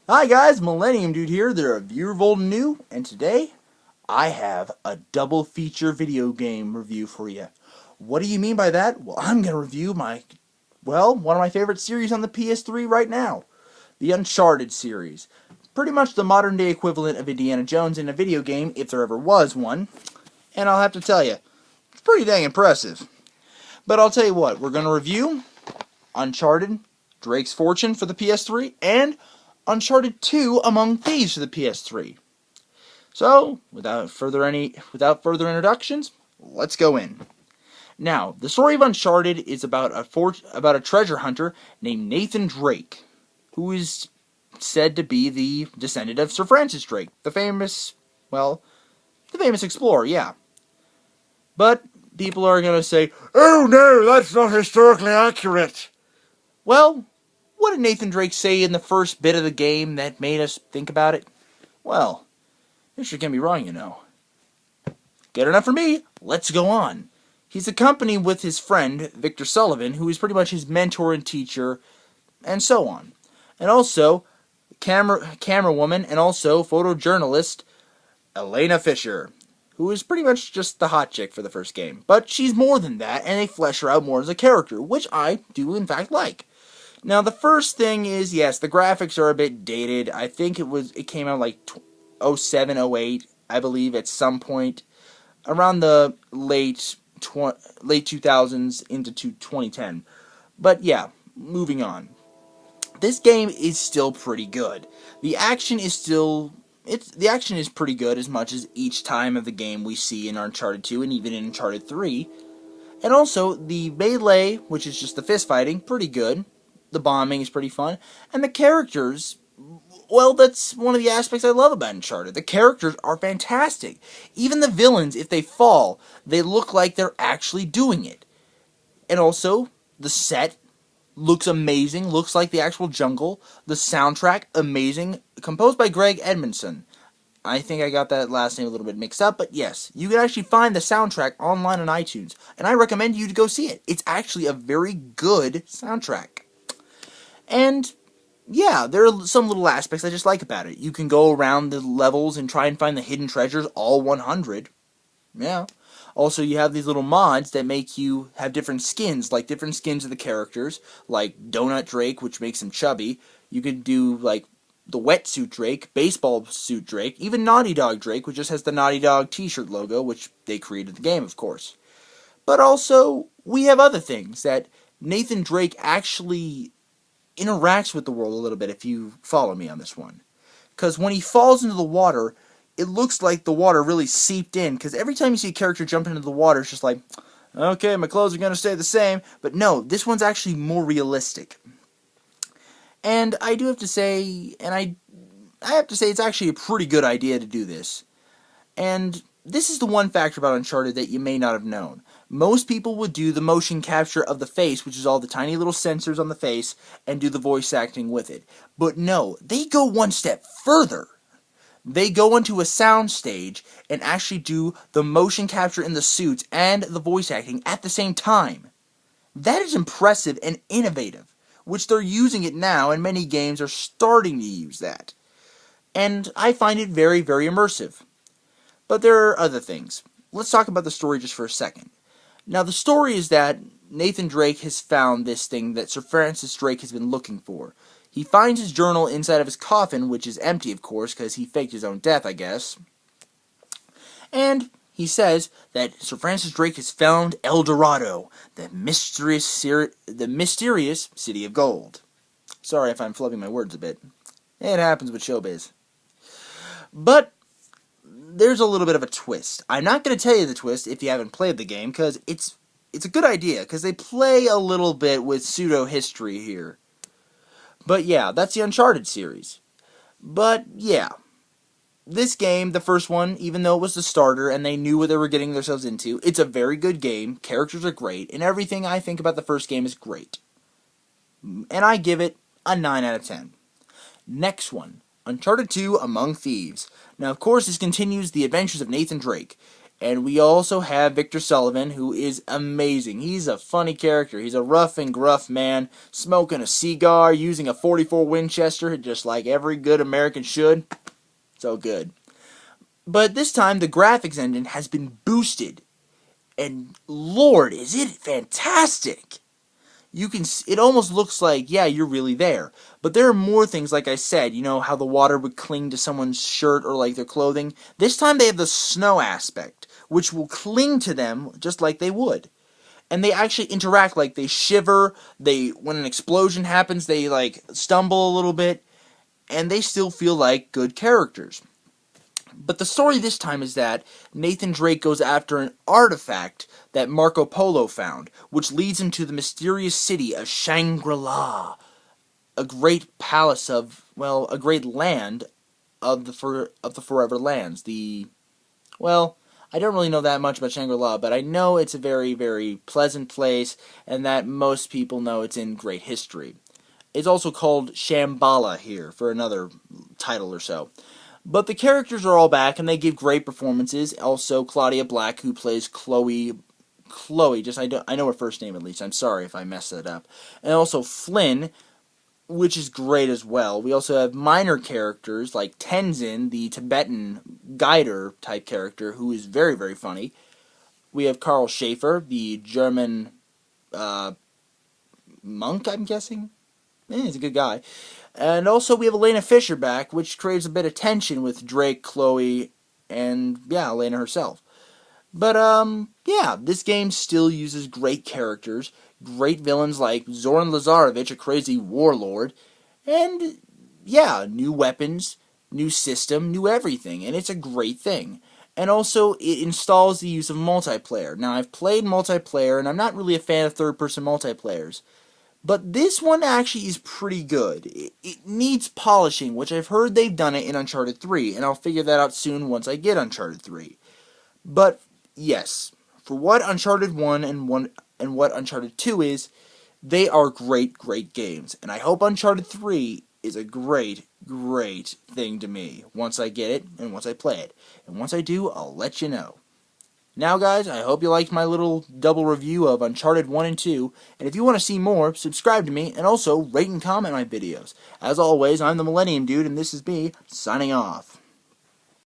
Hi guys, Millennium Dude here, the reviewer of old and new, and today I have a double feature video game review for you. What do you mean by that? Well, I'm going to review one of my favorite series on the PS3 right now, the Uncharted series. Pretty much the modern day equivalent of Indiana Jones in a video game, if there ever was one, and I'll have to tell you, it's pretty dang impressive. But I'll tell you what, we're going to review Uncharted, Drake's Fortune for the PS3, and Uncharted 2 Among Thieves for the PS3. So, without further introductions, let's go in. Now, the story of Uncharted is about a treasure hunter named Nathan Drake, who is said to be the descendant of Sir Francis Drake, the famous explorer, yeah. But people are going to say, "Oh no, that's not historically accurate." Well, what did Nathan Drake say in the first bit of the game that made us think about it? Well, history can be wrong, you know. Good enough for me. Let's go on. He's accompanied with his friend, Victor Sullivan, who is pretty much his mentor and teacher, and so on. And also, camera woman and also photojournalist, Elena Fisher, who is pretty much just the hot chick for the first game. But she's more than that, and they flesh her out more as a character, which I do in fact like. Now, the first thing is, yes, the graphics are a bit dated. I think it came out like 07, 08, I believe, at some point around the late 2000s into 2010. But yeah, moving on. This game is still pretty good. The action is pretty good as much as each time of the game we see in Uncharted 2 and even in Uncharted 3. And also the melee, which is just the fist fighting, pretty good. The bombing is pretty fun, and the characters, well, that's one of the aspects I love about Uncharted. The characters are fantastic. Even the villains, if they fall, they look like they're actually doing it. And also, the set looks amazing, looks like the actual jungle. The soundtrack, amazing, composed by Greg Edmondson. I think I got that last name a little bit mixed up, but yes, you can actually find the soundtrack online on iTunes, and I recommend you to go see it. It's actually a very good soundtrack. And yeah, there are some little aspects I just like about it. You can go around the levels and try and find the hidden treasures, all 100. Yeah. Also, you have these little mods that make you have different skins, like different skins of the characters, like Donut Drake, which makes him chubby. You could do, like, the wetsuit Drake, baseball suit Drake, even Naughty Dog Drake, which just has the Naughty Dog t-shirt logo, which they created the game, of course. But also, we have other things that Nathan Drake actually interacts with the world a little bit, if you follow me on this one. Because when he falls into the water, it looks like the water really seeped in, because every time you see a character jump into the water, it's just like, okay, my clothes are going to stay the same. But no, this one's actually more realistic. And I do have to say, I have to say it's actually a pretty good idea to do this. And this is the one factor about Uncharted that you may not have known. Most people would do the motion capture of the face, which is all the tiny little sensors on the face, and do the voice acting with it. But no, they go one step further. They go into a sound stage and actually do the motion capture in the suits and the voice acting at the same time. That is impressive and innovative, which they're using it now, and many games are starting to use that. And I find it very, very immersive. But there are other things. Let's talk about the story just for a second. Now, the story is that Nathan Drake has found this thing that Sir Francis Drake has been looking for. He finds his journal inside of his coffin, which is empty, of course, because he faked his own death, I guess. And he says that Sir Francis Drake has found El Dorado, the mysterious city of gold. Sorry if I'm flubbing my words a bit. It happens with showbiz. But there's a little bit of a twist. I'm not going to tell you the twist if you haven't played the game, because it's a good idea, because they play a little bit with pseudo-history here. But yeah, that's the Uncharted series. But yeah, this game, the first one, even though it was the starter and they knew what they were getting themselves into, it's a very good game, characters are great, and everything I think about the first game is great. And I give it a 9 out of 10. Next one, Uncharted 2 Among Thieves. Now, of course, this continues the adventures of Nathan Drake, And we also have Victor Sullivan, who is amazing. He's a funny character. He's a rough and gruff man, smoking a cigar, using a 44 Winchester, just like every good American should. So good. But this time, the graphics engine has been boosted. And Lord, is it fantastic! It almost looks like, yeah, you're really there. But there are more things, like I said, you know, how the water would cling to someone's shirt or like their clothing. This time they have the snow aspect, which will cling to them just like they would. And they actually interact, like they shiver, when an explosion happens, they like stumble a little bit, and they still feel like good characters. But the story this time is that Nathan Drake goes after an artifact that Marco Polo found, which leads him to the mysterious city of Shangri-La, a great palace of, well, a great land of the Forever Lands. I don't really know that much about Shangri-La, but I know it's a very, very pleasant place, and that most people know it's in great history. It's also called Shambhala here, for another title or so. But the characters are all back, and they give great performances. Also, Claudia Black, who plays Chloe, I know her first name at least. I'm sorry if I messed that up. And also Flynn, which is great as well. We also have minor characters like Tenzin, the Tibetan guider type character, who is very, very funny. We have Carl Schaefer, the German monk, I'm guessing. He's a good guy. And also we have Elena Fisher back, which creates a bit of tension with Drake, Chloe, and, yeah, Elena herself. But, yeah, this game still uses great characters, great villains like Zoran Lazarevich, a crazy warlord, and, yeah, new weapons, new system, new everything, and it's a great thing. And also, it installs the use of multiplayer. Now, I've played multiplayer, and I'm not really a fan of third-person multiplayers. But this one actually is pretty good. It needs polishing, which I've heard they've done it in Uncharted 3, and I'll figure that out soon once I get Uncharted 3. But, yes, for what Uncharted 1 and what Uncharted 2 is, they are great, great games. And I hope Uncharted 3 is a great, great thing to me once I get it and once I play it. And once I do, I'll let you know. Now, guys, I hope you liked my little double review of Uncharted 1 and 2, and if you want to see more, subscribe to me, and also rate and comment my videos. As always, I'm the Millennium Dude, and this is me, signing off.